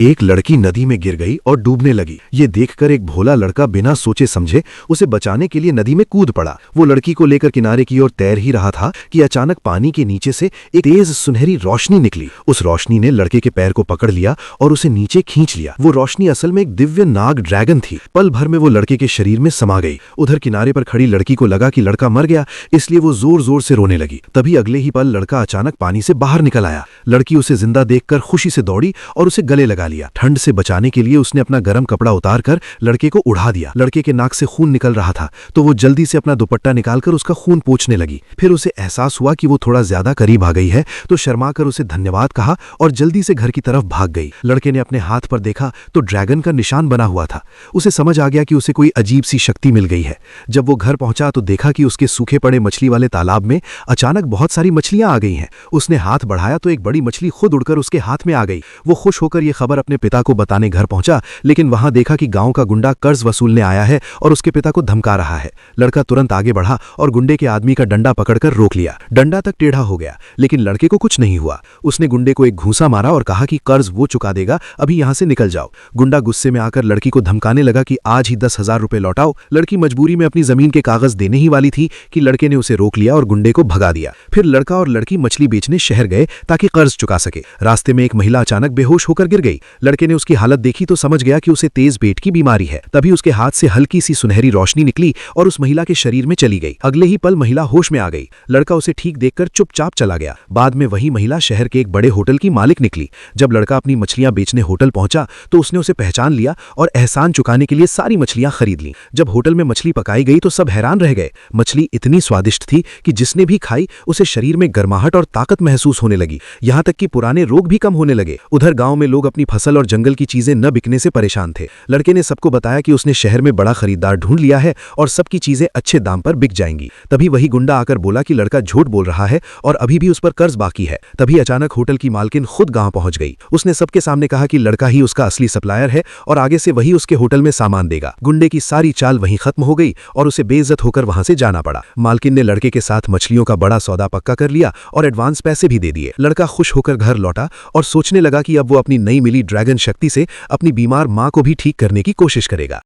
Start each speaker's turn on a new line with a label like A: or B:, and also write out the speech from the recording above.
A: एक लड़की नदी में गिर गई और डूबने लगी। ये देखकर एक भोला लड़का बिना सोचे समझे उसे बचाने के लिए नदी में कूद पड़ा। वो लड़की को लेकर किनारे की ओर तैर ही रहा था कि अचानक पानी के नीचे से एक तेज सुनहरी रोशनी निकली। उस रोशनी ने लड़के के पैर को पकड़ लिया और उसे नीचे खींच लिया। वो रोशनी असल में एक दिव्य नाग ड्रैगन थी। पल भर में वो लड़के के शरीर में समा गई। उधर किनारे पर खड़ी लड़की को लगा कि लड़का मर गया, इसलिए वो जोर जोर से रोने लगी। तभी अगले ही पल लड़का अचानक पानी से बाहर निकल आया। लड़की उसे जिंदा देखकर खुशी से दौड़ी और उसे गले लगा लिया। ठंड से बचाने के लिए उसने अपना गर्म कपड़ा उतारकर लड़के को उड़ा दिया। लड़के के नाक से खून निकल रहा था तो वो जल्दी से अपना दुपट्टा निकालकर उसका खून पोंछने लगी। फिर उसे एहसास हुआ कि वो थोड़ा ज्यादा करीब आ गई है तो शर्माकर उसे धन्यवाद कहा और जल्दी से घर की तरफ भाग गई। लड़के ने अपने हाथ पर देखा तो ड्रैगन का निशान बना हुआ था। उसे समझ आ गया कि उसे कोई अजीब सी शक्ति मिल गई है। जब वो घर पहुंचा तो देखा कि उसके सूखे पड़े मछली वाले तालाब में अचानक बहुत सारी मछलियां आ गई हैं। उसने हाथ बढ़ाया तो एक बड़ी मछली खुद उड़कर उसके हाथ में आ गई। वो खुश होकर यह खबर अपने पिता को बताने घर पहुंचा, लेकिन वहां देखा कि गांव का गुंडा कर्ज वसूलने आया है और उसके पिता को धमका रहा है। लड़का तुरंत आगे बढ़ा और गुंडे के आदमी का डंडा पकड़कर रोक लिया। डंडा तक टेढ़ा हो गया लेकिन लड़के को कुछ नहीं हुआ। उसने गुंडे को एक घूंसा मारा और कहा कि कर्ज वो चुका देगा, अभी यहां से निकल जाओ। गुंडा गुस्से में आकर लड़की को धमकाने लगा कि आज ही 10,000 रुपए लौटाओ। लड़की मजबूरी में अपनी जमीन के कागज देने ही वाली थी कि लड़के ने उसे रोक लिया और गुंडे को भगा दिया। फिर लड़का और लड़की मछली बेचने शहर गए ताकि कर्ज चुका सके। रास्ते में एक महिला अचानक बेहोश होकर गिर गई। लड़के ने उसकी हालत देखी तो समझ गया कि उसे तेज पेट की बीमारी है। तभी उसके हाथ से हल्की सी सुनहरी रोशनी निकली और उस महिला के शरीर में चली गई। अगले ही पल महिला होश में आ गई। लड़का उसे ठीक देखकर चुपचाप चला गया। बाद में वही महिला शहर के एक बड़े होटल की मालिक निकली। जब लड़का अपनी मछलियां बेचने होटल पहुंचा तो उसने उसे पहचान लिया और एहसान चुकाने के लिए सारी मछलियां खरीद लीं। जब होटल में मछली पकाई गई तो सब हैरान रह गए। मछली इतनी स्वादिष्ट थी कि जिसने भी खाई उसे शरीर में गर्माहट और ताकत महसूस होने लगी। यहां तक कि पुराने रोग भी कम होने लगे। उधर गांव में लोग अपनी फसल और जंगल की चीजें न बिकने से परेशान थे। लड़के ने सबको बताया कि उसने शहर में बड़ा खरीदार ढूंढ लिया है और सबकी चीजें अच्छे दाम पर बिक जाएंगी। तभी वही गुंडा आकर बोला कि लड़का झूठ बोल रहा है और अभी भी उस पर कर्ज बाकी है। तभी अचानक होटल की मालकिन खुद गांव पहुंच गई। उसने सबके सामने कहा कि लड़का ही उसका असली सप्लायर है और आगे से वही उसके होटल में सामान देगा। गुंडे की सारी चाल वहीं खत्म हो गई और उसे बेइज्जत होकर वहां से जाना पड़ा। मालकिन ने लड़के के साथ मछलियों का बड़ा सौदा पक्का कर लिया और एडवांस पैसे भी दे दिए। लड़का खुश होकर घर लौटा और सोचने लगा कि अब वो अपनी नई मिली ड्रैगन शक्ति से अपनी बीमार मां को भी ठीक करने की कोशिश करेगा।